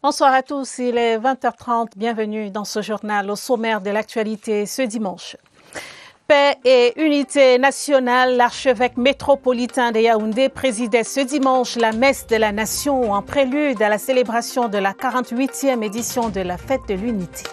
Bonsoir à tous, il est 20h30. Bienvenue dans ce journal au sommaire de l'actualité ce dimanche. Paix et unité nationale, l'archevêque métropolitain de Yaoundé présidait ce dimanche la messe de la nation en prélude à la célébration de la 48e édition de la fête de l'unité.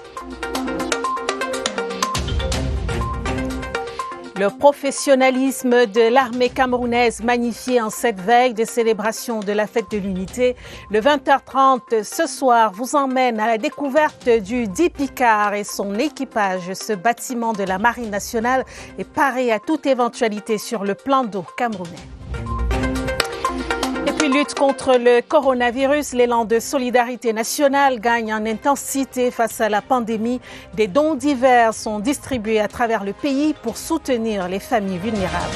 Le professionnalisme de l'armée camerounaise magnifié en cette veille de célébration de la fête de l'unité. Le 20h30 ce soir vous emmène à la découverte du dit Picard et son équipage. Ce bâtiment de la Marine nationale est paré à toute éventualité sur le plan d'eau camerounais. Et puis lutte contre le coronavirus, l'élan de solidarité nationale gagne en intensité face à la pandémie. Des dons divers sont distribués à travers le pays pour soutenir les familles vulnérables.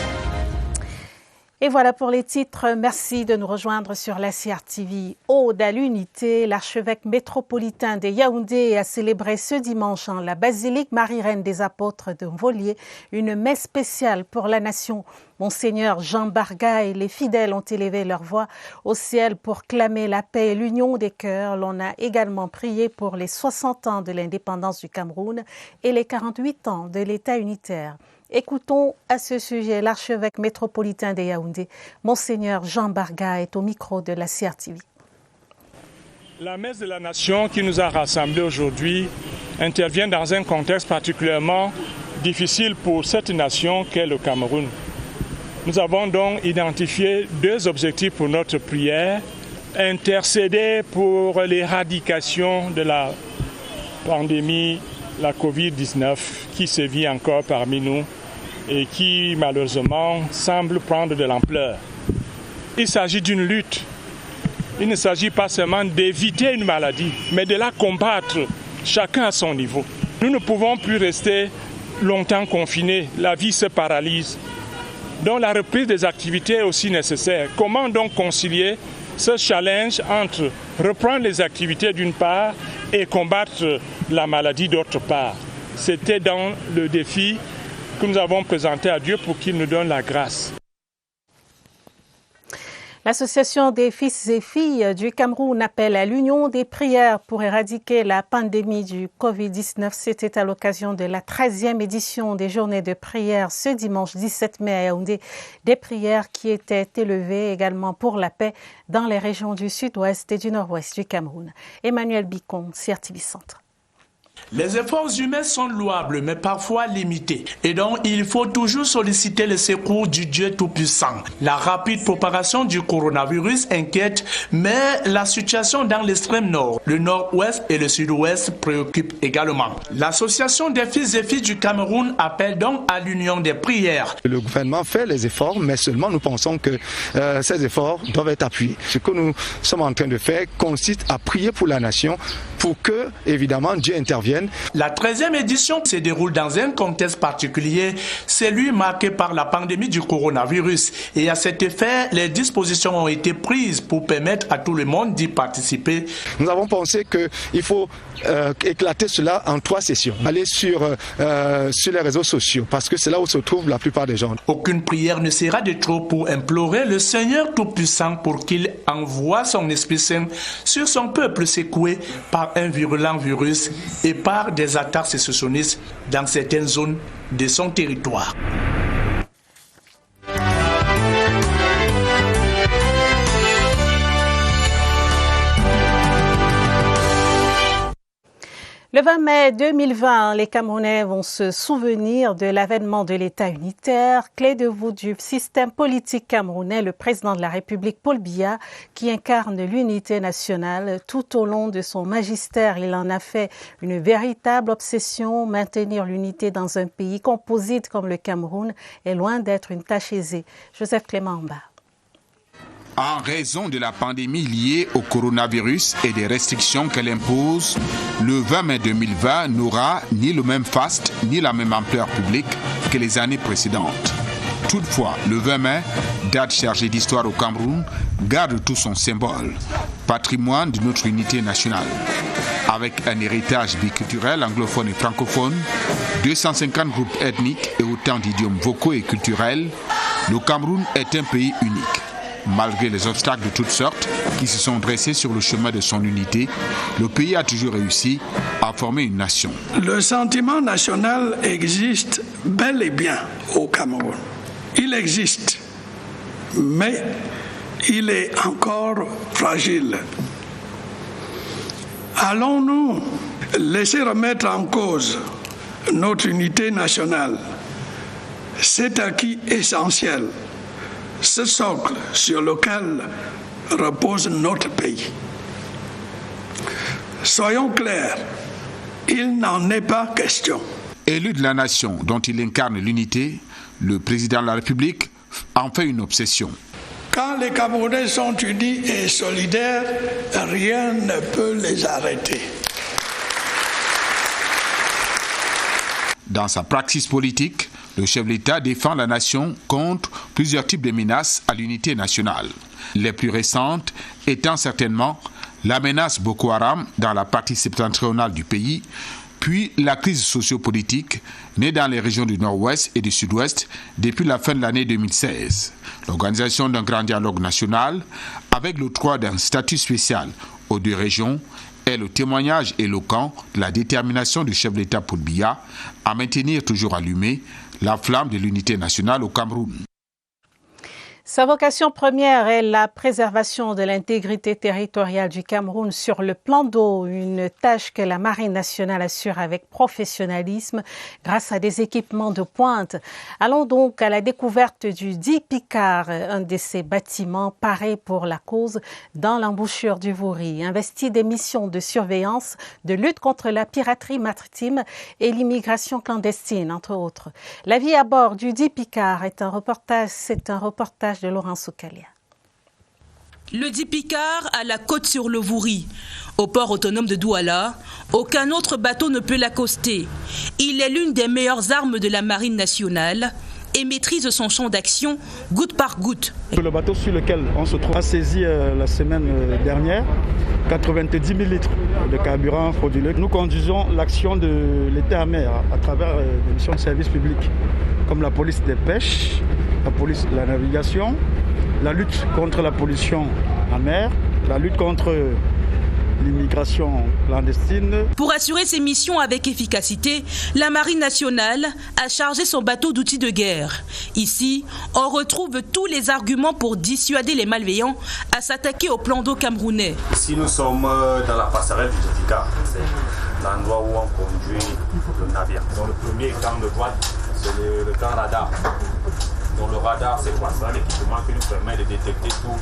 Et voilà pour les titres. Merci de nous rejoindre sur la CRTV. Ode à l'unité, l'archevêque métropolitain de Yaoundé a célébré ce dimanche en la basilique Marie-Reine des Apôtres de Mvolié une messe spéciale pour la nation. Monseigneur Jean Barga et les fidèles ont élevé leur voix au ciel pour clamer la paix et l'union des cœurs. L'on a également prié pour les 60 ans de l'indépendance du Cameroun et les 48 ans de l'État unitaire. Écoutons à ce sujet l'archevêque métropolitain de Yaoundé, Monseigneur Jean Barga, est au micro de la CRTV. La messe de la nation qui nous a rassemblés aujourd'hui intervient dans un contexte particulièrement difficile pour cette nation qu'est le Cameroun. Nous avons donc identifié deux objectifs pour notre prière: intercéder pour l'éradication de la pandémie, la Covid-19, qui sévit encore parmi nous et qui malheureusement semble prendre de l'ampleur. Il s'agit d'une lutte. Il ne s'agit pas seulement d'éviter une maladie, mais de la combattre, chacun à son niveau. Nous ne pouvons plus rester longtemps confinés, la vie se paralyse. Donc la reprise des activités est aussi nécessaire. Comment donc concilier ce challenge entre reprendre les activités d'une part et combattre la maladie d'autre part? C'était dans le défi que nous avons présenté à Dieu pour qu'il nous donne la grâce. L'Association des fils et filles du Cameroun appelle à l'union des prières pour éradiquer la pandémie du Covid-19. C'était à l'occasion de la 13e édition des journées de prière ce dimanche 17 mai à Yaoundé. Des prières qui étaient élevées également pour la paix dans les régions du sud-ouest et du nord-ouest du Cameroun. Emmanuel Bicon, CRTV Centre. Les efforts humains sont louables, mais parfois limités. Et donc, il faut toujours solliciter le secours du Dieu Tout-Puissant. La rapide propagation du coronavirus inquiète, mais la situation dans l'extrême nord, le nord-ouest et le sud-ouest préoccupe également. L'Association des fils et filles du Cameroun appelle donc à l'union des prières. Le gouvernement fait les efforts, mais seulement nous pensons que ces efforts doivent être appuyés. Ce que nous sommes en train de faire consiste à prier pour la nation, pour que, évidemment, Dieu intervienne. La 13e édition se déroule dans un contexte particulier, celui marqué par la pandémie du coronavirus. Et à cet effet, les dispositions ont été prises pour permettre à tout le monde d'y participer. Nous avons pensé qu'il faut éclater cela en 3 sessions. Aller sur les réseaux sociaux, parce que c'est là où se trouvent la plupart des gens. Aucune prière ne sera de trop pour implorer le Seigneur Tout-Puissant pour qu'il envoie son Esprit Saint sur son peuple secoué par un virulent virus et par des attaques sécessionnistes dans certaines zones de son territoire. Le 20 mai 2020, les Camerounais vont se souvenir de l'avènement de l'État unitaire, clé de voûte du système politique camerounais, le président de la République, Paul Biya, qui incarne l'unité nationale. Tout au long de son magistère, il en a fait une véritable obsession. Maintenir l'unité dans un pays composite comme le Cameroun est loin d'être une tâche aisée. Joseph Clément Mba. En raison de la pandémie liée au coronavirus et des restrictions qu'elle impose, le 20 mai 2020 n'aura ni le même faste ni la même ampleur publique que les années précédentes. Toutefois, le 20 mai, date chargée d'histoire au Cameroun, garde tout son symbole, patrimoine de notre unité nationale. Avec un héritage biculturel anglophone et francophone, 250 groupes ethniques et autant d'idiomes vocaux et culturels, le Cameroun est un pays unique. Malgré les obstacles de toutes sortes qui se sont dressés sur le chemin de son unité, le pays a toujours réussi à former une nation. Le sentiment national existe bel et bien au Cameroun. Il existe, mais il est encore fragile. Allons-nous laisser remettre en cause notre unité nationale, cet acquis essentiel, ce socle sur lequel repose notre pays? Soyons clairs, il n'en est pas question. Élu de la nation dont il incarne l'unité, le président de la République en fait une obsession. Quand les Camerounais sont unis et solidaires, rien ne peut les arrêter. Dans sa praxis politique, le chef de l'État défend la nation contre plusieurs types de menaces à l'unité nationale. Les plus récentes étant certainement la menace Boko Haram dans la partie septentrionale du pays, puis la crise sociopolitique née dans les régions du Nord-Ouest et du Sud-Ouest depuis la fin de l'année 2016. L'organisation d'un grand dialogue national avec l'octroi d'un statut spécial aux deux régions est le témoignage éloquent de la détermination du chef de l'État Paul Biya à maintenir toujours allumée la flamme de l'unité nationale au Cameroun. Sa vocation première est la préservation de l'intégrité territoriale du Cameroun sur le plan d'eau, une tâche que la Marine nationale assure avec professionnalisme grâce à des équipements de pointe. Allons donc à la découverte du dit Picard, un de ces bâtiments parés pour la cause dans l'embouchure du Vouri, investi des missions de surveillance, de lutte contre la piraterie maritime et l'immigration clandestine, entre autres. La vie à bord du dit Picard c'est un reportage de Laurent Soukalia. Le dit Picard à la côte sur le Vouri. Au port autonome de Douala, aucun autre bateau ne peut l'accoster. Il est l'une des meilleures armes de la Marine nationale et maîtrise son champ d'action goutte par goutte. Le bateau sur lequel on se trouve a saisi la semaine dernière 90 000 litres de carburant frauduleux. Nous conduisons l'action de l'État à mer à travers des missions de service public comme la police des pêches, la police de la navigation, la lutte contre la pollution en mer, la lutte contre l'immigration clandestine. Pour assurer ses missions avec efficacité, la Marine nationale a chargé son bateau d'outils de guerre. Ici, on retrouve tous les arguments pour dissuader les malveillants à s'attaquer au plan d'eau camerounais. Ici, nous sommes dans la passerelle du Picard. C'est l'endroit où on conduit le navire. Dans le premier camp de droite, c'est le camp radar. Dans le radar, c'est quoi ça? L'équipement qui nous permet de détecter tout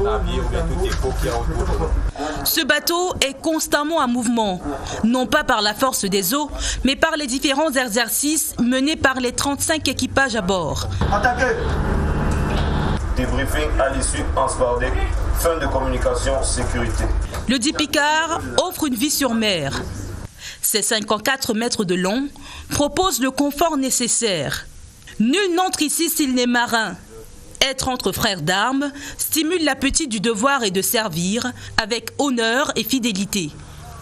navire ou bien tout dépôt qu'il y a autour de nous. Ce bateau est constamment en mouvement, non pas par la force des eaux, mais par les différents exercices menés par les 35 équipages à bord. Attaquez! Débriefing à l'issue en Spardeck, fin de communication, sécurité. Le dit Picard offre une vie sur mer. Ses 54 mètres de long proposent le confort nécessaire. Nul n'entre ici s'il n'est marin. Être entre frères d'armes stimule l'appétit du devoir et de servir avec honneur et fidélité.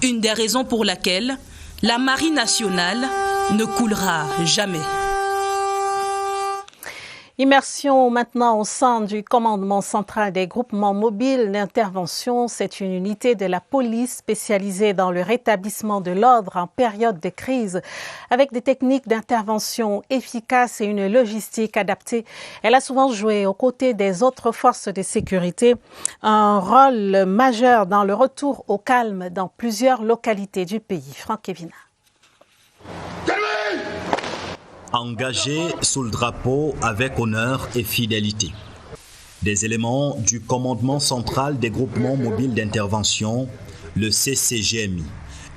Une des raisons pour laquelle la Marine nationale ne coulera jamais. Immersion maintenant au sein du commandement central des groupements mobiles d'intervention. C'est une unité de la police spécialisée dans le rétablissement de l'ordre en période de crise. Avec des techniques d'intervention efficaces et une logistique adaptée, elle a souvent joué aux côtés des autres forces de sécurité un rôle majeur dans le retour au calme dans plusieurs localités du pays. Franck Evina. Engagés sous le drapeau avec honneur et fidélité. Des éléments du commandement central des groupements mobiles d'intervention, le CCGMI,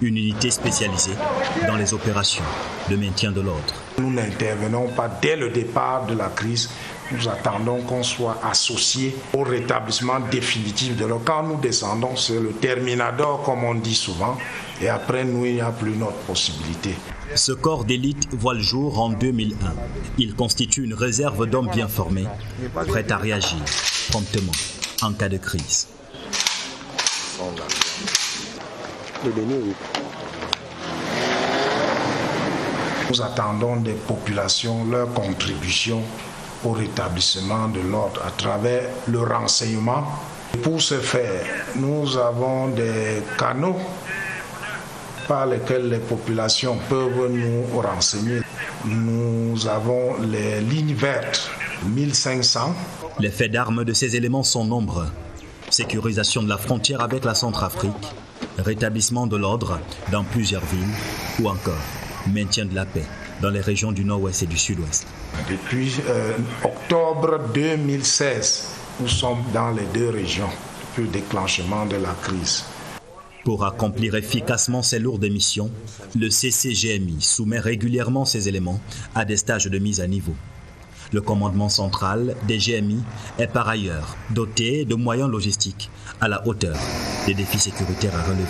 une unité spécialisée dans les opérations de maintien de l'ordre. Nous n'intervenons pas dès le départ de la crise. Nous attendons qu'on soit associé au rétablissement définitif de l'ordre. Quand nous descendons, c'est le terminador, comme on dit souvent, et après nous, il n'y a plus notre possibilité. Ce corps d'élite voit le jour en 2001. Il constitue une réserve d'hommes bien formés, prêts à réagir promptement en cas de crise. Nous attendons des populations leur contribution au rétablissement de l'ordre à travers le renseignement. Pour ce faire, nous avons des canaux par lesquels les populations peuvent nous renseigner. Nous avons les lignes vertes, 1500. Les faits d'armes de ces éléments sont nombreux. Sécurisation de la frontière avec la Centrafrique, rétablissement de l'ordre dans plusieurs villes ou encore maintien de la paix dans les régions du nord-ouest et du sud-ouest. Depuis octobre 2016, nous sommes dans les deux régions depuis le déclenchement de la crise. Pour accomplir efficacement ces lourdes missions, le CCGMI soumet régulièrement ces éléments à des stages de mise à niveau. Le commandement central des GMI est par ailleurs doté de moyens logistiques à la hauteur des défis sécuritaires à relever.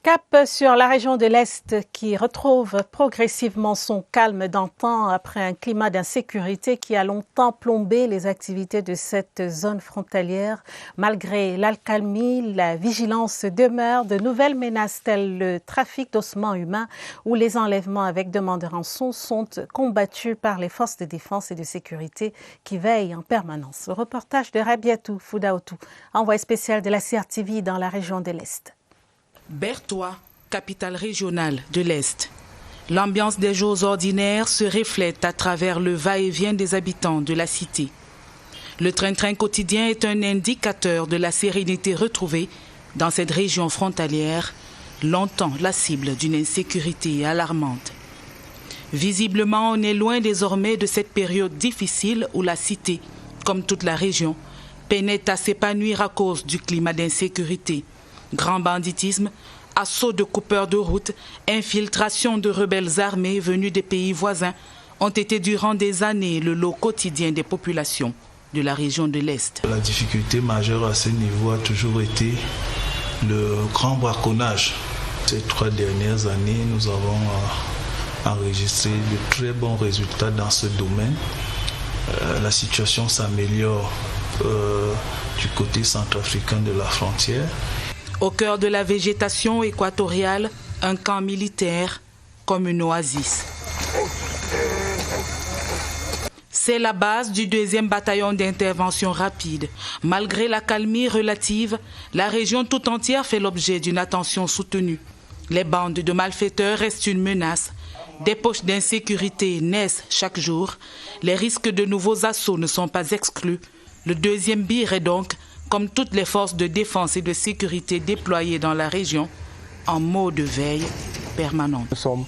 Cap sur la région de l'Est qui retrouve progressivement son calme d'antan après un climat d'insécurité qui a longtemps plombé les activités de cette zone frontalière. Malgré l'accalmie, la vigilance demeure. De nouvelles menaces telles le trafic d'ossements humains ou les enlèvements avec demande de rançon sont combattus par les forces de défense et de sécurité qui veillent en permanence. Le reportage de Rabiatou Foudaoutou, envoyé spécial de la CRTV dans la région de l'Est. Bertoua, capitale régionale de l'Est. L'ambiance des jours ordinaires se reflète à travers le va-et-vient des habitants de la cité. Le train-train quotidien est un indicateur de la sérénité retrouvée dans cette région frontalière, longtemps la cible d'une insécurité alarmante. Visiblement, on est loin désormais de cette période difficile où la cité, comme toute la région, peinait à s'épanouir à cause du climat d'insécurité. Grand banditisme, assaut de coupeurs de route, infiltration de rebelles armés venus des pays voisins ont été durant des années le lot quotidien des populations de la région de l'Est. La difficulté majeure à ce niveau a toujours été le grand braconnage. Ces 3 dernières années, nous avons enregistré de très bons résultats dans ce domaine. La situation s'améliore du côté centrafricain de la frontière. Au cœur de la végétation équatoriale, un camp militaire comme une oasis. C'est la base du 2e bataillon d'intervention rapide. Malgré l'accalmie relative, la région tout entière fait l'objet d'une attention soutenue. Les bandes de malfaiteurs restent une menace. Des poches d'insécurité naissent chaque jour. Les risques de nouveaux assauts ne sont pas exclus. Le 2e BIR est donc, comme toutes les forces de défense et de sécurité déployées dans la région, en mode de veille permanente. Nous sommes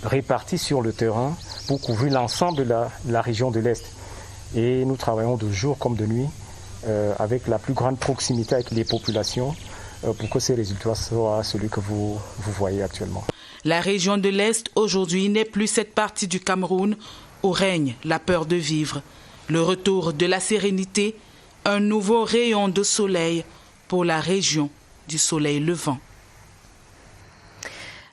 répartis sur le terrain pour couvrir l'ensemble de la région de l'Est. Et nous travaillons de jour comme de nuit avec la plus grande proximité avec les populations pour que ces résultats soient celui que vous voyez actuellement. La région de l'Est aujourd'hui n'est plus cette partie du Cameroun où règne la peur de vivre. Le retour de la sérénité, un nouveau rayon de soleil pour la région du soleil levant.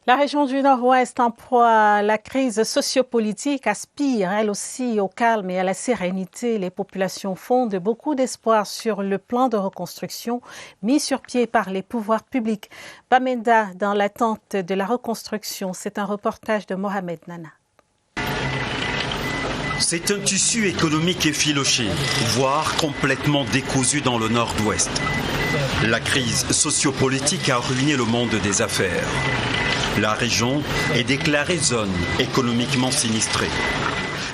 La région du Nord-Ouest, en proie à la crise sociopolitique, aspire elle aussi au calme et à la sérénité. Les populations fondent beaucoup d'espoir sur le plan de reconstruction mis sur pied par les pouvoirs publics. Bamenda dans l'attente de la reconstruction, c'est un reportage de Mohamed Nana. C'est un tissu économique effiloché, voire complètement décousu dans le nord-ouest. La crise sociopolitique a ruiné le monde des affaires. La région est déclarée zone économiquement sinistrée.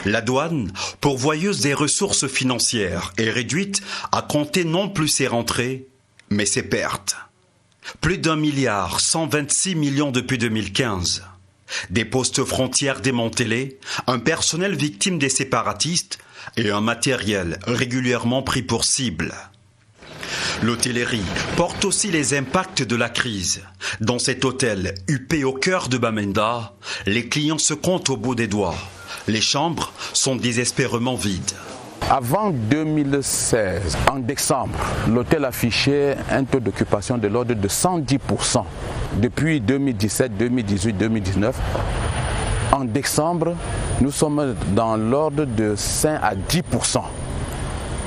La douane, pourvoyeuse des ressources financières, est réduite à compter non plus ses rentrées, mais ses pertes. Plus d'1,126 milliard depuis 2015. Des postes frontières démantelés, un personnel victime des séparatistes et un matériel régulièrement pris pour cible. L'hôtellerie porte aussi les impacts de la crise. Dans cet hôtel huppé au cœur de Bamenda, les clients se comptent au bout des doigts. Les chambres sont désespérément vides. Avant 2016, en décembre, l'hôtel affichait un taux d'occupation de l'ordre de 110%. Depuis 2017, 2018, 2019, en décembre, nous sommes dans l'ordre de 5 à 10%.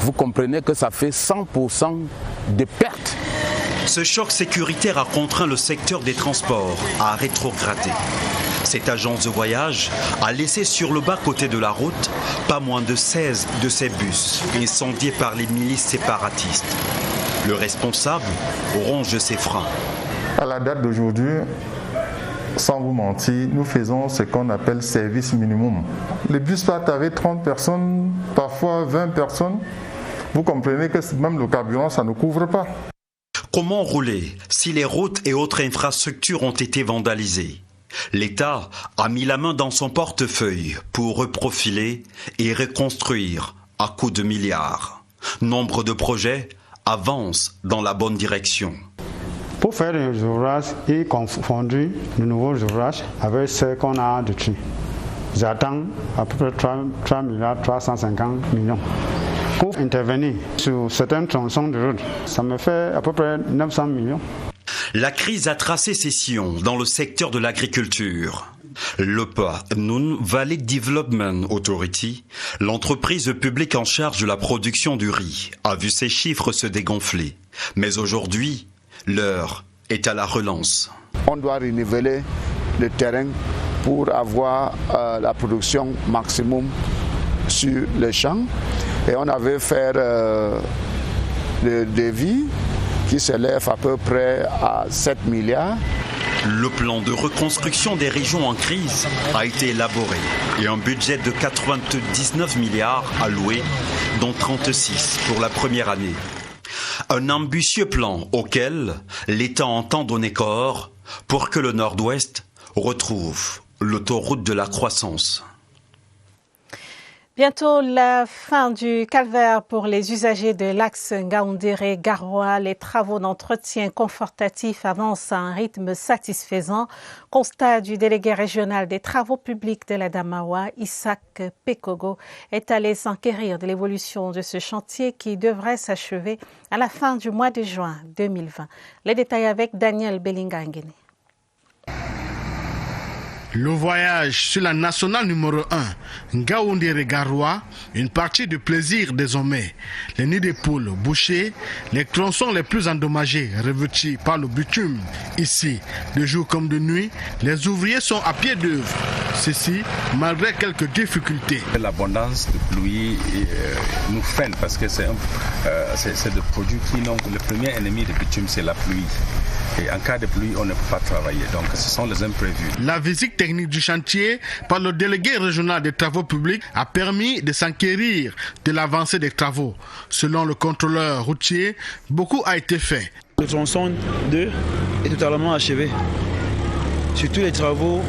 Vous comprenez que ça fait 100% de pertes. Ce choc sécuritaire a contraint le secteur des transports à rétrograder. Cette agence de voyage a laissé sur le bas-côté de la route pas moins de 16 de ses bus incendiés par les milices séparatistes. Le responsable ronge ses freins. À la date d'aujourd'hui, sans vous mentir, nous faisons ce qu'on appelle service minimum. Les bus partent avec 30 personnes, parfois 20 personnes. Vous comprenez que même le carburant, ça ne couvre pas. Comment rouler si les routes et autres infrastructures ont été vandalisées? L'État a mis la main dans son portefeuille pour reprofiler et reconstruire à coups de milliards. Nombre de projets avancent dans la bonne direction. Pour faire les ouvrages et confondre de nouveaux ouvrages avec ce qu'on a détruit, j'attends à peu près 3 milliards 350 millions. Pour intervenir sur certains tronçons de route, ça me fait à peu près 900 millions. La crise a tracé ses sillons dans le secteur de l'agriculture. L'OPA, Noun Valley Development Authority, l'entreprise publique en charge de la production du riz, a vu ses chiffres se dégonfler. Mais aujourd'hui, l'heure est à la relance. On doit renouveler le terrain pour avoir la production maximum sur le champ. Et on avait fait le devis qui s'élève à peu près à 7 milliards. Le plan de reconstruction des régions en crise a été élaboré et un budget de 99 milliards alloué, dont 36 pour la première année. Un ambitieux plan auquel l'État entend donner corps pour que le Nord-Ouest retrouve l'autoroute de la croissance. Bientôt la fin du calvaire pour les usagers de l'axe Ngaoundéré-Garoua. Les travaux d'entretien confortatif avancent à un rythme satisfaisant. Constat du délégué régional des travaux publics de la Damawa, Isaac Pekogo, est allé s'enquérir de l'évolution de ce chantier qui devrait s'achever à la fin du mois de juin 2020. Les détails avec Daniel Bellinga-Nguéné. Le voyage sur la nationale numéro 1, Ngaoundéré-Garoua, une partie de plaisir désormais. Les nids de poules bouchés, les tronçons les plus endommagés revêtus par le bitume. Ici, de jour comme de nuit, les ouvriers sont à pied d'œuvre. Ceci, malgré quelques difficultés. L'abondance de pluie nous freine parce que c'est des produits qui n'ont... Le premier ennemi du bitume, c'est la pluie. Et en cas de pluie, on ne peut pas travailler. Donc, ce sont les imprévus. La visite technique du chantier par le délégué régional des travaux publics a permis de s'enquérir de l'avancée des travaux. Selon le contrôleur routier, beaucoup a été fait. Le tronçon 2 est totalement achevé. Sur tous les travaux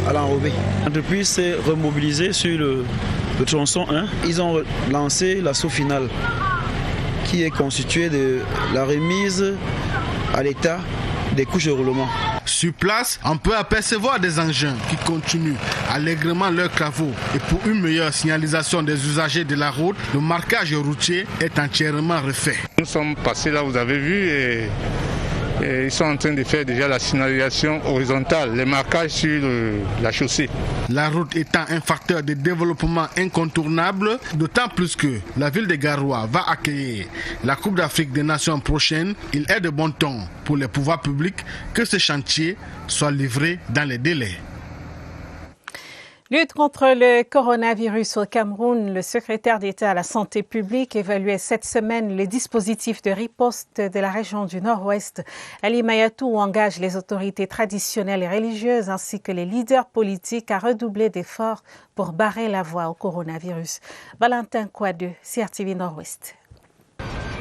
à l'enrobé. L'entreprise s'est remobilisée sur le tronçon 1. Ils ont lancé l'assaut final qui est constitué de la remise à l'état des couches de roulement. Sur place, on peut apercevoir des engins qui continuent allègrement leurs travaux. Et pour une meilleure signalisation des usagers de la route, le marquage routier est entièrement refait. Nous sommes passés là, vous avez vu, et ils sont en train de faire déjà la signalisation horizontale, les marquages sur la chaussée. La route étant un facteur de développement incontournable, d'autant plus que la ville de Garoua va accueillir la Coupe d'Afrique des Nations prochaine, il est de bon ton pour les pouvoirs publics que ce chantier soit livré dans les délais. Lutte contre le coronavirus au Cameroun, le secrétaire d'État à la santé publique évaluait cette semaine les dispositifs de riposte de la région du Nord-Ouest. Ali Mayatou engage les autorités traditionnelles et religieuses ainsi que les leaders politiques à redoubler d'efforts pour barrer la voie au coronavirus. Valentin Kouadou, CRTV Nord-Ouest.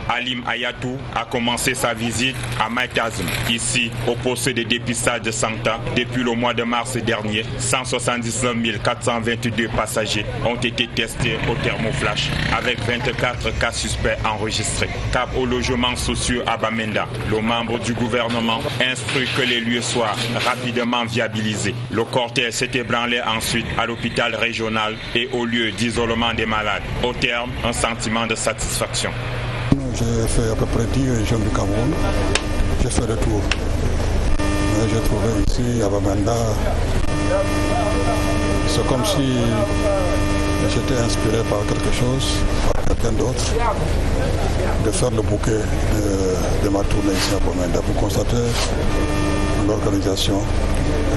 Alim Ayatou a commencé sa visite à Maïkazm, ici au poste de dépistage de Sankta. Depuis le mois de mars dernier, 179 422 passagers ont été testés au thermoflash, avec 24 cas suspects enregistrés. Cap aux logements sociaux à Bamenda, le membre du gouvernement instruit que les lieux soient rapidement viabilisés. Le cortège s'est ébranlé ensuite à l'hôpital régional et au lieu d'isolement des malades. Au terme, un sentiment de satisfaction. J'ai fait à peu près 10 régions du Cameroun. J'ai fait le tour. J'ai trouvé ici à Bamenda. C'est comme si j'étais inspiré par quelque chose, par quelqu'un d'autre, de faire le bouquet de ma tournée ici à Bamenda pour constater l'organisation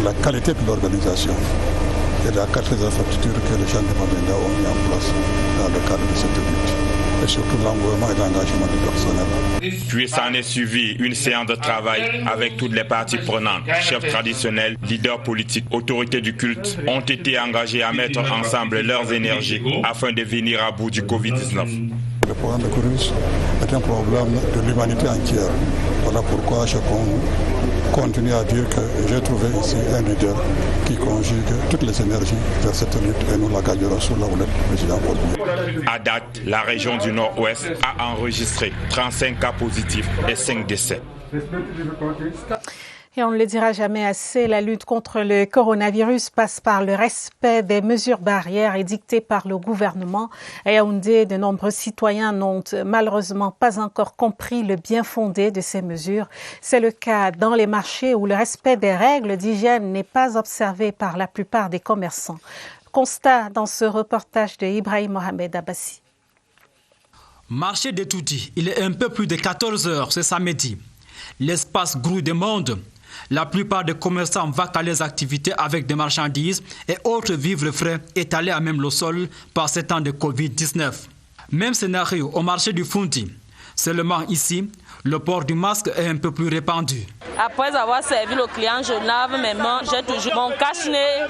la qualité de l'organisation et la qualité des infrastructures que les gens de Mabenda ont mis en place dans le cadre de cette lutte. Et surtout l'engouement et l'engagement du personnel. Puis s'en est suivi une séance de travail avec toutes les parties prenantes, chefs traditionnels, leaders politiques, autorités du culte, ont été engagés à mettre ensemble leurs énergies afin de venir à bout du Covid-19. Le problème de coronavirus est un problème de l'humanité entière. Voilà pourquoi je continue à dire que j'ai trouvé ici un leader qui conjugue toutes les énergies vers cette lutte et nous la gagnerons sous la houlette du président Paul Biya. À date, la région du Nord-Ouest a enregistré 35 cas positifs et 5 décès. Et on ne le dira jamais assez, la lutte contre le coronavirus passe par le respect des mesures barrières édictées par le gouvernement. À Yaoundé, de nombreux citoyens n'ont malheureusement pas encore compris le bien fondé de ces mesures. C'est le cas dans les marchés où le respect des règles d'hygiène n'est pas observé par la plupart des commerçants. Constat dans ce reportage de Ibrahim Mohamed Abbassi. Marché de Touti, il est un peu plus de 14 heures ce samedi. L'espace grouille de monde. La plupart des commerçants vaquent à leurs activités avec des marchandises et autres vivres frais étalés à même le sol par ces temps de Covid-19. Même scénario au marché du Funti. Seulement ici, le port du masque est un peu plus répandu. Après avoir servi le client, je lave mes mains. J'ai toujours mon cache-nez.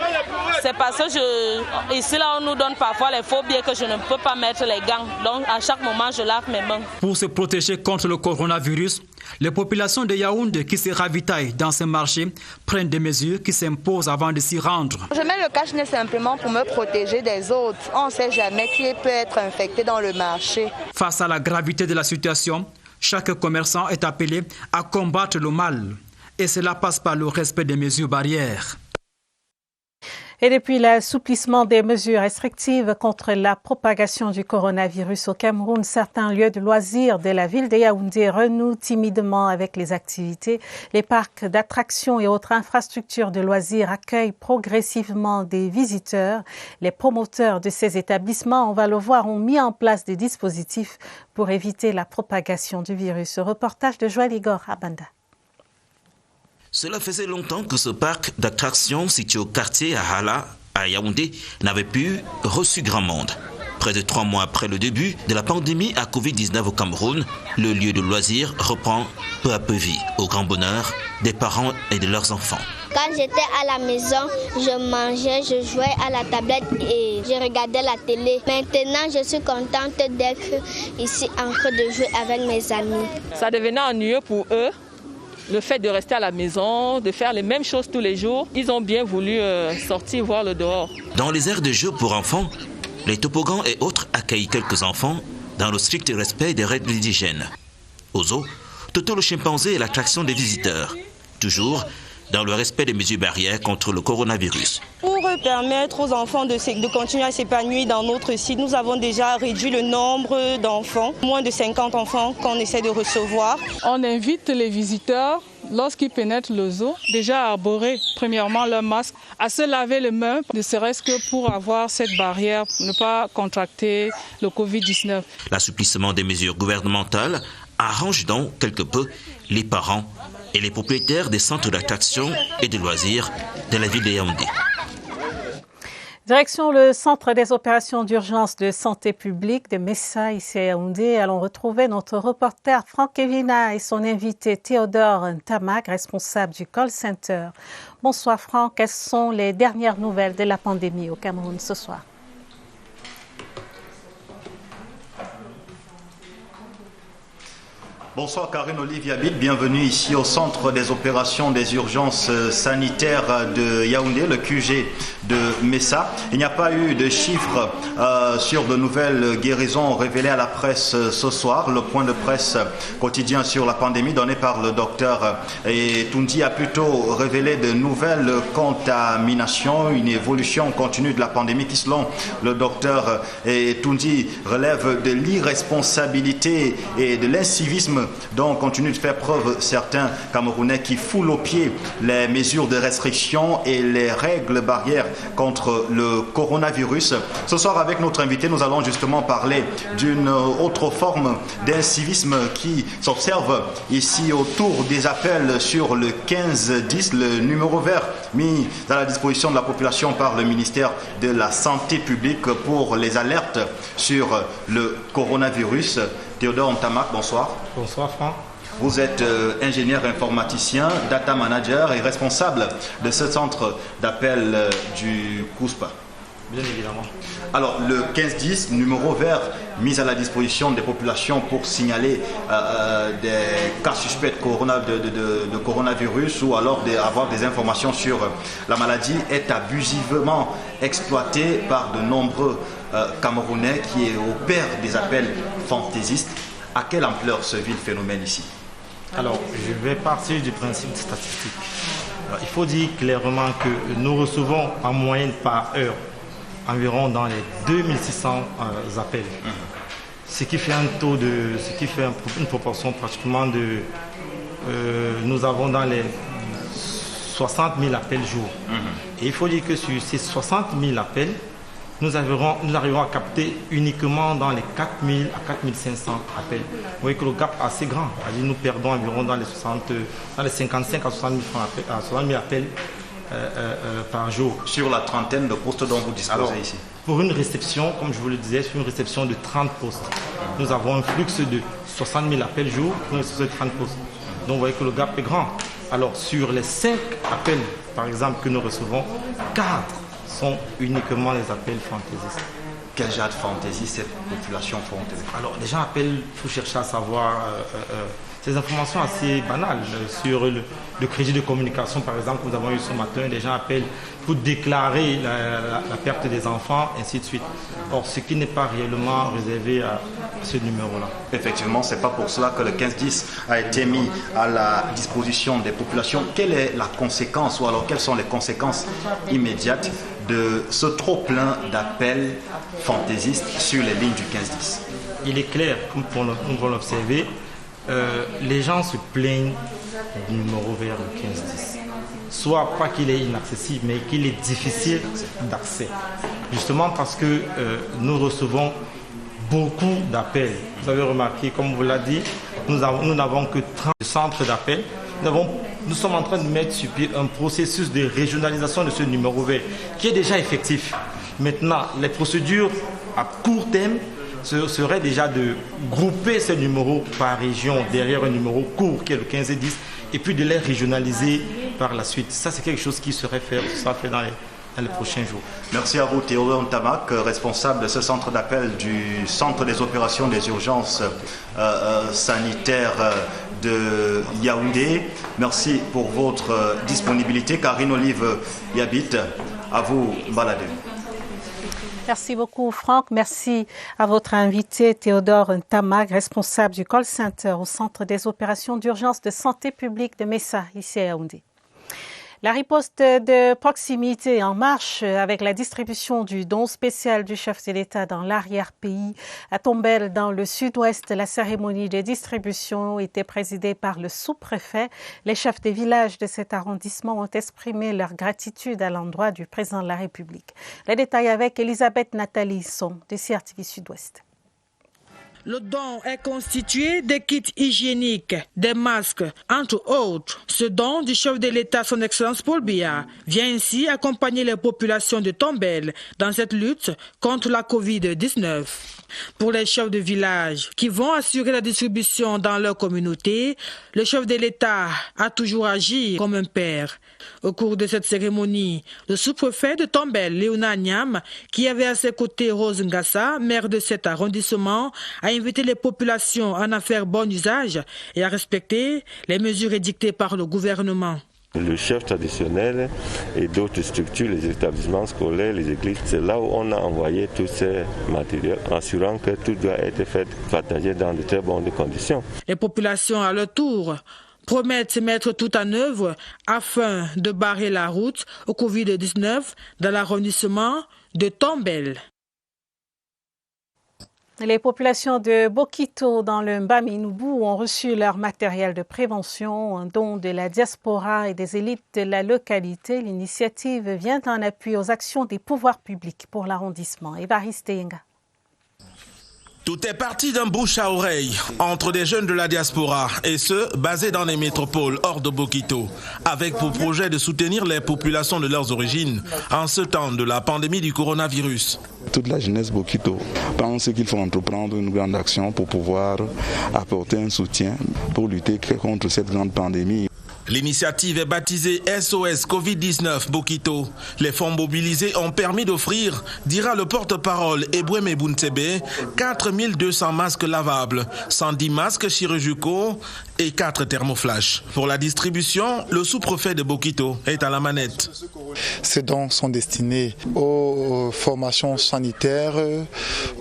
C'est parce que ici là on nous donne parfois les faux billets que je ne peux pas mettre les gants. Donc à chaque moment je lave mes mains. Pour se protéger contre le coronavirus, les populations de Yaoundé qui se ravitaillent dans ces marchés prennent des mesures qui s'imposent avant de s'y rendre. Je mets le cache-nez simplement pour me protéger des autres. On ne sait jamais qui peut être infecté dans le marché. Face à la gravité de la situation, chaque commerçant est appelé à combattre le mal. Et cela passe par le respect des mesures barrières. Et depuis l'assouplissement des mesures restrictives contre la propagation du coronavirus au Cameroun, certains lieux de loisirs de la ville de Yaoundé renouent timidement avec les activités. Les parcs d'attractions et autres infrastructures de loisirs accueillent progressivement des visiteurs. Les promoteurs de ces établissements, on va le voir, ont mis en place des dispositifs pour éviter la propagation du virus. Reportage de Joël Igor à Banda. Cela faisait longtemps que ce parc d'attractions situé au quartier Ahala, à Yaoundé, n'avait plus reçu grand monde. Près de 3 mois après le début de la pandémie à Covid-19 au Cameroun, le lieu de loisirs reprend peu à peu vie, au grand bonheur des parents et de leurs enfants. Quand j'étais à la maison, je mangeais, je jouais à la tablette et je regardais la télé. Maintenant, je suis contente d'être ici en train de jouer avec mes amis. Ça devenait ennuyeux pour eux. Le fait de rester à la maison, de faire les mêmes choses tous les jours, ils ont bien voulu sortir voir le dehors. Dans les aires de jeux pour enfants, les toboggans et autres accueillent quelques enfants dans le strict respect des règles d'hygiène. Au zoo, Toto le chimpanzé est l'attraction des visiteurs, toujours dans le respect des mesures barrières contre le coronavirus. Pour permettre aux enfants de continuer à s'épanouir dans notre site, nous avons déjà réduit le nombre d'enfants, moins de 50 enfants qu'on essaie de recevoir. On invite les visiteurs, lorsqu'ils pénètrent le zoo, déjà à arborer premièrement leur masque, à se laver les mains, ne serait-ce que pour avoir cette barrière, ne pas contracter le Covid-19. L'assouplissement des mesures gouvernementales arrange donc quelque peu les parents et les propriétaires des centres d'attraction et de loisirs de la ville de Yaoundé. Direction le centre des opérations d'urgence de santé publique de Messa, ici à Yaoundé. Allons retrouver notre reporter Franck Evina et son invité Théodore Ntamak, responsable du call center. Bonsoir Franck, quelles sont les dernières nouvelles de la pandémie au Cameroun ce soir? Bonsoir Karine Olivier Abid, bienvenue ici au centre des opérations des urgences sanitaires de Yaoundé, le QG de Messa. Il n'y a pas eu de chiffres sur de nouvelles guérisons révélées à la presse ce soir. Le point de presse quotidien sur la pandémie donné par le docteur Toundi a plutôt révélé de nouvelles contaminations, une évolution continue de la pandémie qui, selon le docteur Toundi, relève de l'irresponsabilité et de l'incivisme dont continuent de faire preuve certains Camerounais qui foulent au pied les mesures de restriction et les règles barrières contre le coronavirus. Ce soir, avec notre invité, nous allons justement parler d'une autre forme d'incivisme qui s'observe ici autour des appels sur le 1510, le numéro vert mis à la disposition de la population par le ministère de la Santé publique pour les alertes sur le coronavirus. Théodore Ntamak, bonsoir. Bonsoir Franck. Vous êtes ingénieur informaticien, data manager et responsable de ce centre d'appel du COUSPA. Bien évidemment. Alors, le 1510, numéro vert mis à la disposition des populations pour signaler des cas suspects de coronavirus ou alors avoir des informations sur la maladie, est abusivement exploité par de nombreux Camerounais qui opèrent des appels fantaisistes. À quelle ampleur se vit le phénomène ici? Alors, je vais partir du principe statistique. Alors, il faut dire clairement que nous recevons en moyenne par heure environ dans les 2600 appels. Ce qui fait une proportion pratiquement de... nous avons dans les 60 000 appels jour. Et il faut dire que sur ces 60 000 appels, nous arrivons à capter uniquement dans les 4 000 à 4 500 appels. Vous voyez que le gap est assez grand. C'est-à-dire nous perdons environ dans les 55 à 60 000 appels par jour. Sur la trentaine de postes dont vous disposez ici? Pour une réception, comme je vous le disais, sur une réception de 30 postes, nous avons un flux de 60 000 appels jour pour une réception de 30 postes. Donc vous voyez que le gap est grand. Alors sur les 5 appels, par exemple, que nous recevons, 4 sont uniquement les appels fantaisistes. Quel genre de fantaisie cette population font-elle? Alors les gens appellent, il faut chercher à savoir ces informations assez banales sur le crédit de communication, par exemple, que nous avons eu ce matin. Les gens appellent pour déclarer la perte des enfants, ainsi de suite. Or, ce qui n'est pas réellement réservé à ce numéro-là. Effectivement, ce n'est pas pour cela que le 1510 a été mis à la disposition des populations. Quelle est la conséquence, ou alors quelles sont les conséquences immédiates de ce trop-plein d'appels fantaisistes sur les lignes du 1510? Il est clair, comme nous pouvons l'observer, les gens se plaignent du numéro vert du 1510. Soit pas qu'il est inaccessible, mais qu'il est difficile d'accès. Justement parce que nous recevons beaucoup d'appels. Vous avez remarqué, comme vous l'avez dit, nous n'avons que 30 centres d'appels. Nous sommes en train de mettre sur pied un processus de régionalisation de ce numéro vert qui est déjà effectif. Maintenant, les procédures à court terme serait déjà de grouper ces numéros par région derrière un numéro court qui est le 15 et 10 et puis de les régionaliser par la suite. Ça, c'est quelque chose qui sera fait dans les prochains jours. Merci à vous, Théodore Ntamak, responsable de ce centre d'appel du Centre des opérations des urgences sanitaires de Yaoundé. Merci pour votre disponibilité. Karine Olive Yabit, à vous, Baladé. Merci beaucoup, Franck. Merci à votre invité, Théodore Ntamak, responsable du call center au Centre des opérations d'urgence de santé publique de Messa, ici à Yaoundé. La riposte de proximité en marche avec la distribution du don spécial du chef de l'État dans l'arrière-pays. À Tombelle, dans le sud-ouest, la cérémonie de distribution était présidée par le sous-préfet. Les chefs des villages de cet arrondissement ont exprimé leur gratitude à l'endroit du président de la République. Les détails avec Elisabeth Nathalie Son de CRTV Sud-Ouest. Le don est constitué de kits hygiéniques, des masques, entre autres. Ce don du chef de l'État, son Excellence Paul Biya, vient ainsi accompagner les populations de Tombelle dans cette lutte contre la Covid-19. Pour les chefs de village qui vont assurer la distribution dans leur communauté, le chef de l'État a toujours agi comme un père. Au cours de cette cérémonie, le sous-préfet de Tombelle, Léona Niam, qui avait à ses côtés Rose Ngassa, maire de cet arrondissement, a invité les populations à en faire bon usage et à respecter les mesures édictées par le gouvernement. Le chef traditionnel et d'autres structures, les établissements scolaires, les églises, c'est là où on a envoyé tous ces matériels, assurant que tout doit être fait, partagé dans de très bonnes conditions. Les populations, à leur tour, promettent de mettre tout en œuvre afin de barrer la route au Covid-19 dans l'arrondissement de Tombelle. Les populations de Bokito dans le Mbaminoubou ont reçu leur matériel de prévention, un don de la diaspora et des élites de la localité. L'initiative vient en appui aux actions des pouvoirs publics pour l'arrondissement. Évariste Yenga. Tout est parti d'un bouche à oreille entre des jeunes de la diaspora et ceux basés dans les métropoles hors de Bokito, avec pour projet de soutenir les populations de leurs origines en ce temps de la pandémie du coronavirus. Toute la jeunesse Bokito pense qu'il faut entreprendre une grande action pour pouvoir apporter un soutien pour lutter contre cette grande pandémie. L'initiative est baptisée SOS Covid-19 Bokito. Les fonds mobilisés ont permis d'offrir, dira le porte-parole Eboueme Bountebe, 4200 masques lavables, 110 masques chirurgicaux et 4 thermoflash. Pour la distribution, le sous-préfet de Bokito est à la manette. Ces dons sont destinés aux formations sanitaires,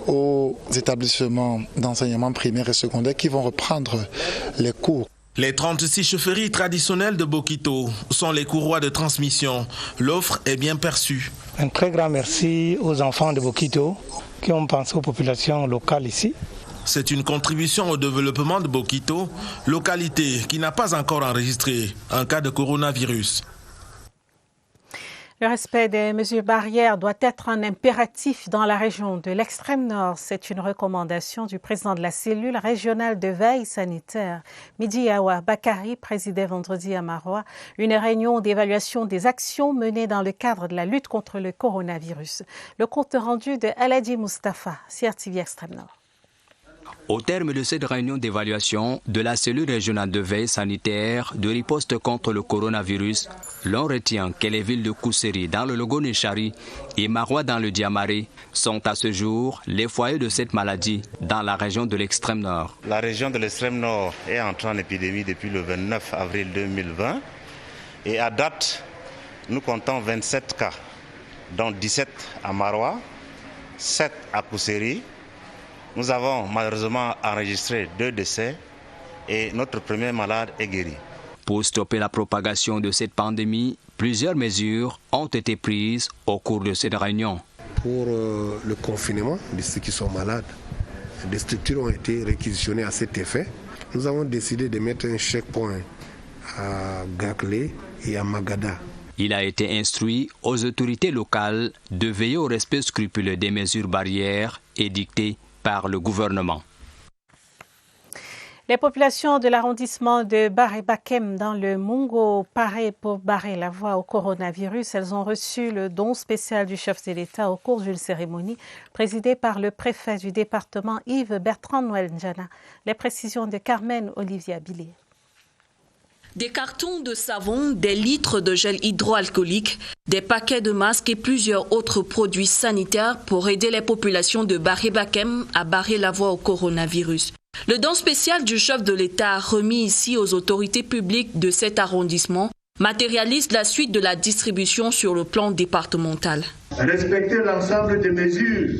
aux établissements d'enseignement primaire et secondaire qui vont reprendre les cours. Les 36 chaufferies traditionnelles de Bokito sont les courroies de transmission. L'offre est bien perçue. Un très grand merci aux enfants de Bokito qui ont pensé aux populations locales ici. C'est une contribution au développement de Bokito, localité qui n'a pas encore enregistré un cas de coronavirus. Le respect des mesures barrières doit être un impératif dans la région de l'extrême nord. C'est une recommandation du président de la cellule régionale de veille sanitaire. Midi Awa Bakari présidait vendredi à Maroua une réunion d'évaluation des actions menées dans le cadre de la lutte contre le coronavirus. Le compte rendu de Aladi Mustafa, CRTV Extrême Nord. Au terme de cette réunion d'évaluation de la cellule régionale de veille sanitaire de riposte contre le coronavirus, l'on retient que les villes de Kousseri dans le Logo-Nechari et Maroua dans le Diamaré sont à ce jour les foyers de cette maladie dans la région de l'extrême nord. La région de l'extrême nord est entrée en épidémie depuis le 29 avril 2020 et à date, nous comptons 27 cas, dont 17 à Maroua, 7 à Kousseri. Nous avons malheureusement enregistré 2 décès et notre premier malade est guéri. Pour stopper la propagation de cette pandémie, plusieurs mesures ont été prises au cours de cette réunion. Pour le confinement de ceux qui sont malades, des structures ont été réquisitionnées à cet effet. Nous avons décidé de mettre un checkpoint à Gaklé et à Magada. Il a été instruit aux autorités locales de veiller au respect scrupuleux des mesures barrières édictées par le gouvernement. Les populations de l'arrondissement de Baré-Bakem dans le Mungo paraient pour barrer la voie au coronavirus. Elles ont reçu le don spécial du chef de l'État au cours d'une cérémonie présidée par le préfet du département Yves Bertrand Noël Njana. Les précisions de Carmen Olivia Billet. Des cartons de savon, des litres de gel hydroalcoolique, des paquets de masques et plusieurs autres produits sanitaires pour aider les populations de Baré-Bakem à barrer la voie au coronavirus. Le don spécial du chef de l'État remis ici aux autorités publiques de cet arrondissement matérialise la suite de la distribution sur le plan départemental. Respecter l'ensemble des mesures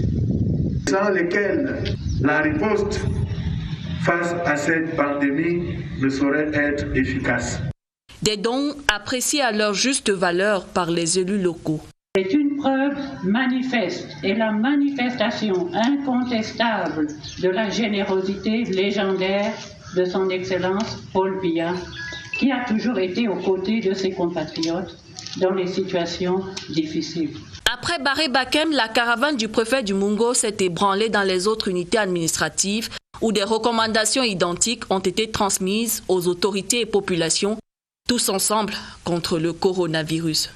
sans lesquelles la riposte face à cette pandémie ne saurait être efficace. Des dons appréciés à leur juste valeur par les élus locaux. C'est une preuve manifeste et la manifestation incontestable de la générosité légendaire de son Excellence Paul Biya, qui a toujours été aux côtés de ses compatriotes dans les situations difficiles. Après Baré-Bakem, la caravane du préfet du Mungo s'est ébranlée dans les autres unités administratives où des recommandations identiques ont été transmises aux autorités et populations, tous ensemble contre le coronavirus.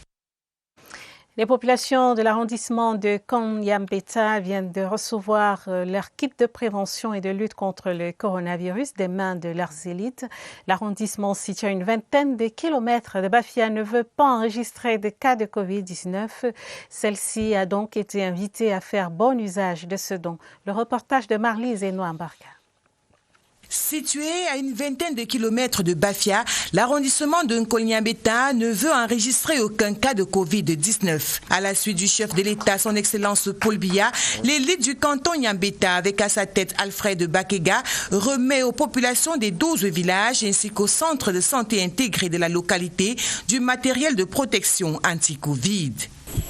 Les populations de l'arrondissement de Konyambeta viennent de recevoir leur kit de prévention et de lutte contre le coronavirus des mains de leurs élites. L'arrondissement situé à une vingtaine de kilomètres de Bafia ne veut pas enregistrer de cas de Covid-19. Celle-ci a donc été invitée à faire bon usage de ce don. Le reportage de Marlise Eno-Ambarka. Situé à une vingtaine de kilomètres de Bafia, l'arrondissement de Nkonyambeta ne veut enregistrer aucun cas de Covid-19. À la suite du chef de l'État, son Excellence Paul Biya, l'élite du canton Nyambeta, avec à sa tête Alfred Bakega, remet aux populations des 12 villages ainsi qu'au centre de santé intégré de la localité du matériel de protection anti-Covid.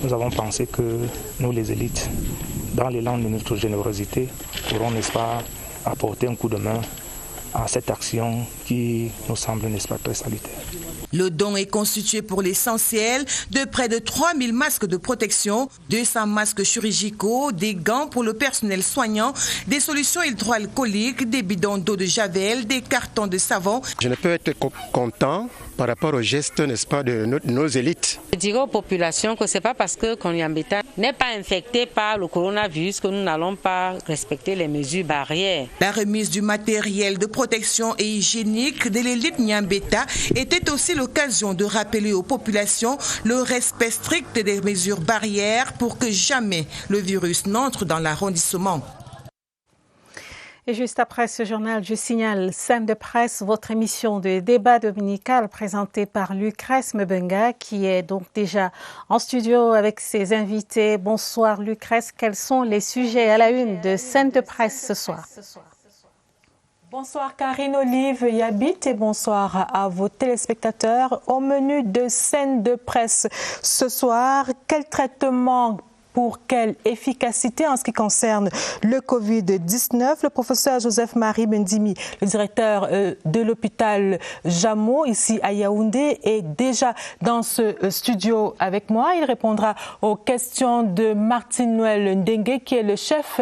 Nous avons pensé que nous, les élites, dans l'élan de notre générosité, pourront, n'est-ce pas, apporter un coup de main à cette action qui nous semble, n'est-ce pas, très salutaire. Le don est constitué pour l'essentiel de près de 3000 masques de protection, 200 masques chirurgicaux, des gants pour le personnel soignant, des solutions hydroalcooliques, des bidons d'eau de javel, des cartons de savon. Je ne peux être content par rapport au geste, n'est-ce pas, de nos élites. Je dirais aux populations que ce n'est pas parce que Konyambeta n'est pas infecté par le coronavirus que nous n'allons pas respecter les mesures barrières. La remise du matériel de protection et hygiénique de l'élite Nyambeta était aussi l'occasion de rappeler aux populations le respect strict des mesures barrières pour que jamais le virus n'entre dans l'arrondissement. Et juste après ce journal, je signale Scène de presse, votre émission de débat dominical présentée par Lucrèce Mbenga, qui est donc déjà en studio avec ses invités. Bonsoir Lucrèce, quels sont les sujets à la une de Scène de presse ce soir? Bonsoir Karine Olive Yabit et bonsoir à vos téléspectateurs. Au menu de Scène de presse ce soir, quel traitement pour quelle efficacité en ce qui concerne le Covid-19. Le professeur Joseph-Marie Bendimi, le directeur de l'hôpital Jameau, ici à Yaoundé, est déjà dans ce studio avec moi. Il répondra aux questions de Martine Noël Ndengue, qui est le chef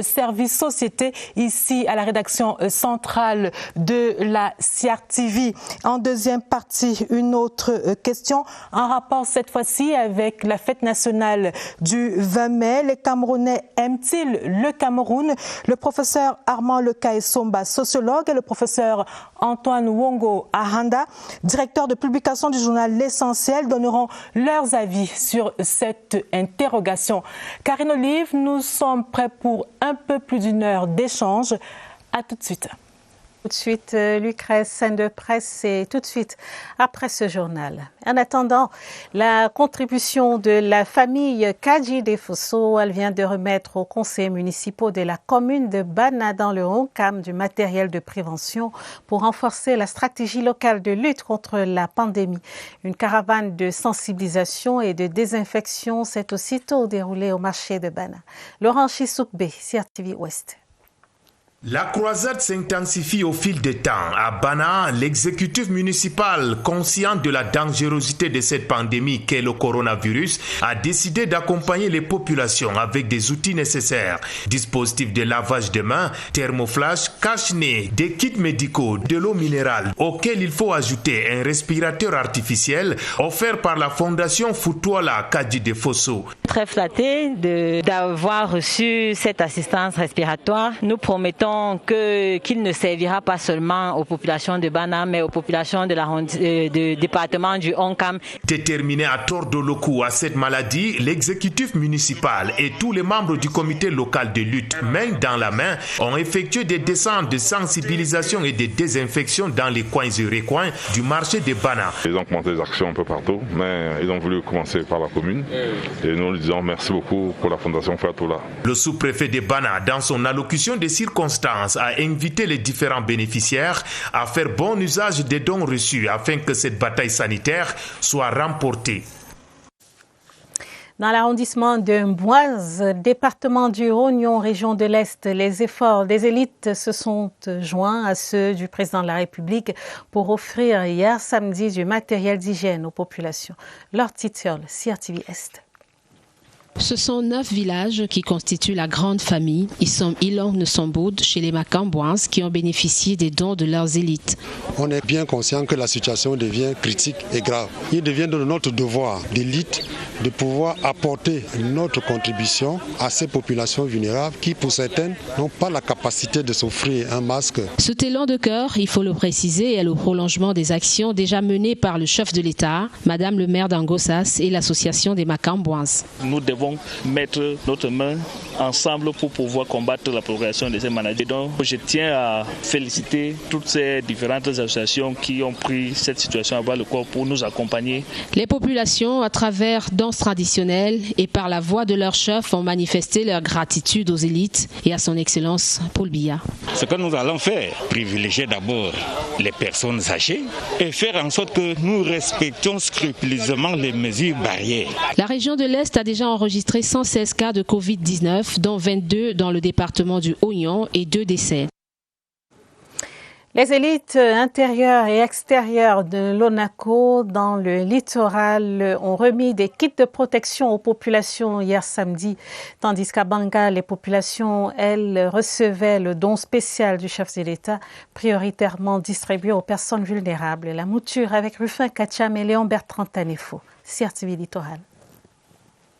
service société ici à la rédaction centrale de la CRTV. En deuxième partie, une autre question en rapport cette fois-ci avec la fête nationale du 20 mai. Les Camerounais aiment-ils le Cameroun? Le professeur Armand Lecaïsomba, sociologue, et le professeur Antoine Wongo Ahanda, directeur de publication du journal L'Essentiel, donneront leurs avis sur cette interrogation. Karine Olive, nous sommes prêts pour un peu plus d'une heure d'échange. À tout de suite. Tout de suite, Lucrèce, Scène de presse, c'est tout de suite après ce journal. En attendant, la contribution de la famille Kadji Defosso, elle vient de remettre aux conseils municipaux de la commune de Bana dans le Honkam du matériel de prévention pour renforcer la stratégie locale de lutte contre la pandémie. Une caravane de sensibilisation et de désinfection s'est aussitôt déroulée au marché de Bana. Laurent Chissoukbe, CRTV Ouest. La croisade s'intensifie au fil du temps. À Bana, l'exécutif municipal, conscient de la dangerosité de cette pandémie qu'est le coronavirus, a décidé d'accompagner les populations avec des outils nécessaires. Dispositifs de lavage de mains, thermoflash, cache-nez, des kits médicaux, de l'eau minérale, auxquels il faut ajouter un respirateur artificiel offert par la fondation Futuala Kadji Defosso. Très flatté d'avoir reçu cette assistance respiratoire. Nous promettons qu'il ne servira pas seulement aux populations de Bana, mais aux populations du département du Honkam. Déterminé à tordre le cou à cette maladie, l'exécutif municipal et tous les membres du comité local de lutte, main dans la main, ont effectué des descentes de sensibilisation et de désinfection dans les coins et recoins du marché de Bana. Ils ont commencé des actions un peu partout, mais ils ont voulu commencer par la commune. Et nous lui disons merci beaucoup pour la fondation Fatula. Le sous-préfet de Bana, dans son allocution des circonstances, a invité les différents bénéficiaires à faire bon usage des dons reçus afin que cette bataille sanitaire soit remportée. Dans l'arrondissement de Mboise, département du Rognon, région de l'Est, les efforts des élites se sont joints à ceux du président de la République pour offrir hier samedi du matériel d'hygiène aux populations. Laure Titiol, CRTV Est. Ce sont 9 villages qui constituent la grande famille Issom Ilong Nsomboud chez les Macamboins qui ont bénéficié des dons de leurs élites. On est bien conscient que la situation devient critique et grave. Il devient de notre devoir d'élite de pouvoir apporter notre contribution à ces populations vulnérables qui, pour certaines, n'ont pas la capacité de s'offrir un masque. Ce élan de cœur, il faut le préciser, est le prolongement des actions déjà menées par le chef de l'État, Madame le maire d'Angossas et l'association des Macamboins. Nous devons mettre notre main ensemble pour pouvoir combattre la propagation de ces maladies. Donc, je tiens à féliciter toutes ces différentes associations qui ont pris cette situation à bras le corps pour nous accompagner. Les populations, à travers danses traditionnelles et par la voix de leur chef, ont manifesté leur gratitude aux élites et à son excellence Paul Biya. Ce que nous allons faire, privilégier d'abord les personnes âgées et faire en sorte que nous respections scrupuleusement les mesures barrières. La région de l'Est a déjà enregistré enregistré 116 cas de Covid-19, dont 22 dans le département du Oignon et 2 décès. Les élites intérieures et extérieures de l'ONACO dans le littoral ont remis des kits de protection aux populations hier samedi, tandis qu'à Banga, les populations, elles, recevaient le don spécial du chef de l'État, prioritairement distribué aux personnes vulnérables. La mouture avec Rufin Kacham et Léon Bertrand Tanefo. CRTV Littoral.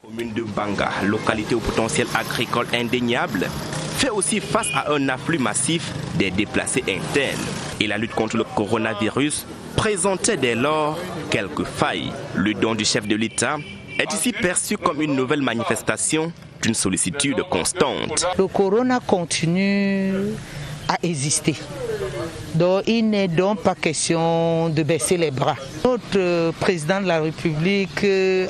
Commune de Banga, localité au potentiel agricole indéniable, fait aussi face à un afflux massif des déplacés internes. Et la lutte contre le coronavirus présentait dès lors quelques failles. Le don du chef de l'État est ici perçu comme une nouvelle manifestation d'une sollicitude constante. Le corona continue à exister. Donc il n'est donc pas question de baisser les bras. Notre président de la République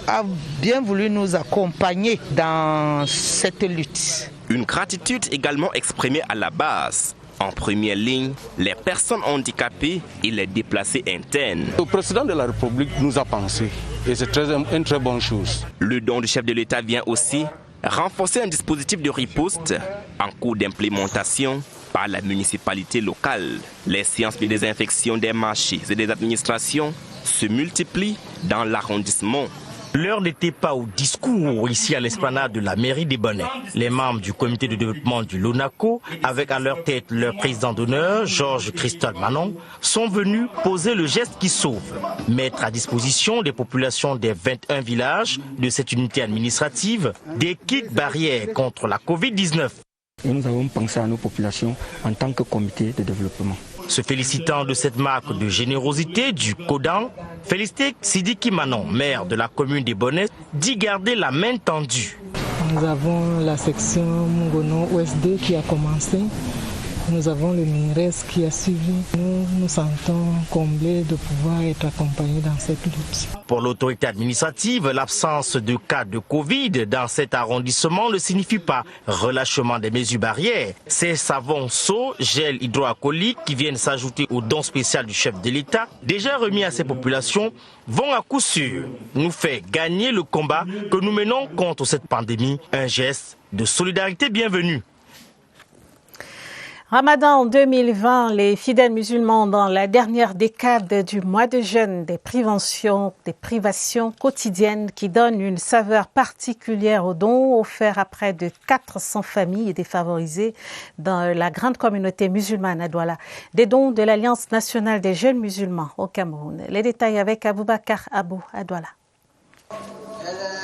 a bien voulu nous accompagner dans cette lutte. Une gratitude également exprimée à la base. En première ligne, les personnes handicapées et les déplacés internes. Le président de la République nous a pensé et c'est une très bonne chose. Le don du chef de l'État vient aussi renforcer un dispositif de riposte en cours d'implémentation par la municipalité locale. Les séances de désinfection des marchés et des administrations se multiplient dans l'arrondissement. L'heure n'était pas au discours ici à l'esplanade de la mairie des Bonnets. Les membres du comité de développement du LONACO, avec à leur tête leur président d'honneur, Georges Christophe Manon, sont venus poser le geste qui sauve, mettre à disposition des populations des 21 villages de cette unité administrative des kits barrières contre la Covid-19. Et nous avons pensé à nos populations en tant que comité de développement. Se félicitant de cette marque de générosité du CODAN, félicité Sidiki Manon, maire de la commune des Bonnets, dit garder la main tendue. Nous avons la section Mungono OSD qui a commencé. Nous avons le MIRES qui a suivi. Nous nous sentons comblés de pouvoir être accompagnés dans cette lutte. Pour l'autorité administrative, l'absence de cas de Covid dans cet arrondissement ne signifie pas relâchement des mesures barrières. Ces savons seaux, gel hydroalcoolique qui viennent s'ajouter au don spécial du chef de l'État, déjà remis à ces populations, vont à coup sûr nous faire gagner le combat que nous menons contre cette pandémie. Un geste de solidarité bienvenu. Ramadan 2020, les fidèles musulmans dans la dernière décade du mois de jeûne, des privations quotidiennes qui donnent une saveur particulière aux dons offerts à près de 400 familles défavorisées dans la grande communauté musulmane à Douala. Des dons de l'Alliance nationale des jeunes musulmans au Cameroun. Les détails avec Aboubakar Abou à Douala.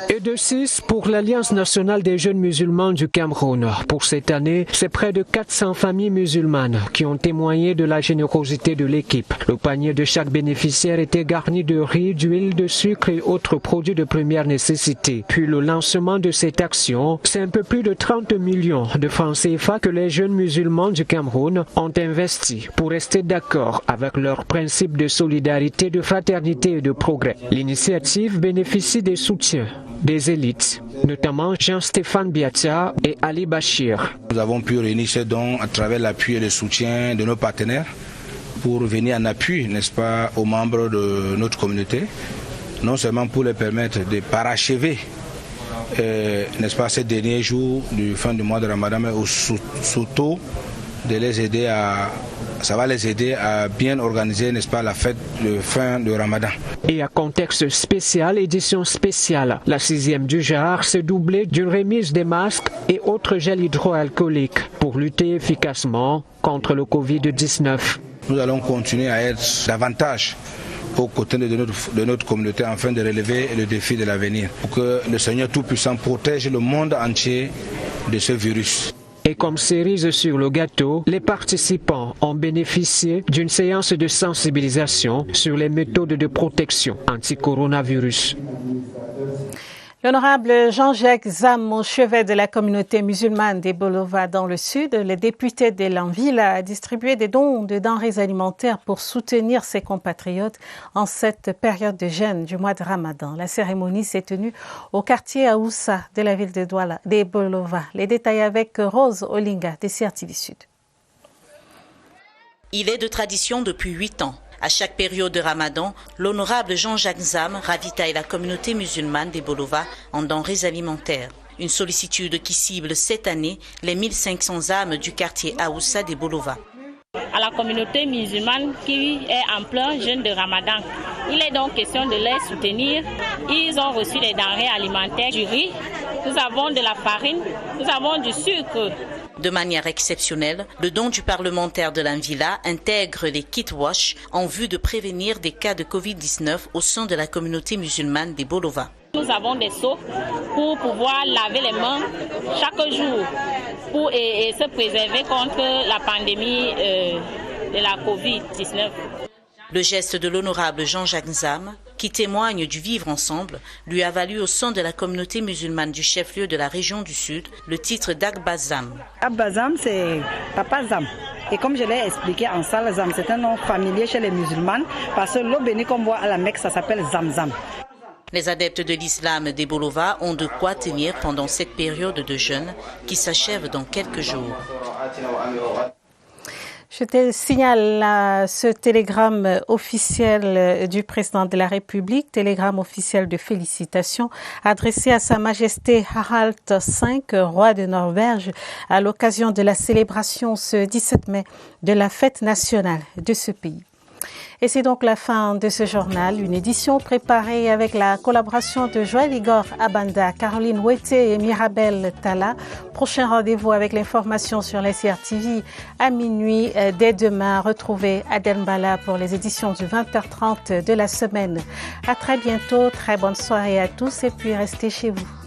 Et de 6 pour l'Alliance nationale des jeunes musulmans du Cameroun. Pour cette année, c'est près de 400 familles musulmanes qui ont témoigné de la générosité de l'équipe. Le panier de chaque bénéficiaire était garni de riz, d'huile, de sucre et autres produits de première nécessité. Puis le lancement de cette action, c'est un peu plus de 30 millions de francs CFA que les jeunes musulmans du Cameroun ont investi pour rester d'accord avec leurs principes de solidarité, de fraternité et de progrès. L'initiative bénéficie des soutiens des élites, notamment Jean-Stéphane Biatia et Ali Bachir. Nous avons pu réunir ces dons à travers l'appui et le soutien de nos partenaires pour venir en appui, n'est-ce pas, aux membres de notre communauté, non seulement pour les permettre de parachever, n'est-ce pas, ces derniers jours du fin du mois de Ramadan, mais surtout de les aider ça va les aider à bien organiser, n'est-ce pas, la fête de fin de Ramadan. Et à contexte spécial, édition spéciale, la 6e du genre s'est doublée d'une remise des masques et autres gels hydroalcooliques pour lutter efficacement contre le Covid-19. Nous allons continuer à être davantage aux côtés de notre communauté afin de relever le défi de l'avenir pour que le Seigneur Tout-Puissant protège le monde entier de ce virus. Et comme cerise sur le gâteau, les participants ont bénéficié d'une séance de sensibilisation sur les méthodes de protection anti-coronavirus. L'honorable Jean-Jacques Zam, au chevet de la communauté musulmane des Bolova dans le sud, le député de l'Anville a distribué des dons de denrées alimentaires pour soutenir ses compatriotes en cette période de jeûne du mois de Ramadan. La cérémonie s'est tenue au quartier Aoussa de la ville de Douala, des Bolova. Les détails avec Rose Olinga, des CRTV Sud. Il est de tradition depuis 8 ans. À chaque période de Ramadan, l'honorable Jean-Jacques Zam ravitaille la communauté musulmane des Bolova en denrées alimentaires. Une sollicitude qui cible cette année les 1500 âmes du quartier Aoussa des Bolova. À la communauté musulmane qui est en plein jeûne de Ramadan, il est donc question de les soutenir. Ils ont reçu des denrées alimentaires, du riz, nous avons de la farine, nous avons du sucre. De manière exceptionnelle, le don du parlementaire de l'Anvila intègre les kits wash en vue de prévenir des cas de Covid-19 au sein de la communauté musulmane des Bolova. Nous avons des seaux pour pouvoir laver les mains chaque jour pour et se préserver contre la pandémie de la Covid-19. Le geste de l'honorable Jean-Jacques Zam, qui témoigne du vivre ensemble, lui a valu au sein de la communauté musulmane du chef-lieu de la région du Sud le titre d'Abba Zam. Abba Zam, c'est Papa Zam. Et comme je l'ai expliqué en salle, Zam, c'est un nom familier chez les musulmans parce que l'eau bénie qu'on boit à la Mecque, ça s'appelle Zamzam. Les adeptes de l'islam des Bolova ont de quoi tenir pendant cette période de jeûne qui s'achève dans quelques jours. Je te signale ce télégramme officiel du président de la République, télégramme officiel de félicitations adressé à Sa Majesté Harald V, roi de Norvège, à l'occasion de la célébration ce 17 mai de la fête nationale de ce pays. Et c'est donc la fin de ce journal, une édition préparée avec la collaboration de Joël Igor Abanda, Caroline Ouetté et Mirabel Tala. Prochain rendez-vous avec l'information sur la CRTV à minuit. Dès demain, retrouvez Aden Bala pour les éditions du 20h30 de la semaine. À très bientôt, très bonne soirée à tous et puis restez chez vous.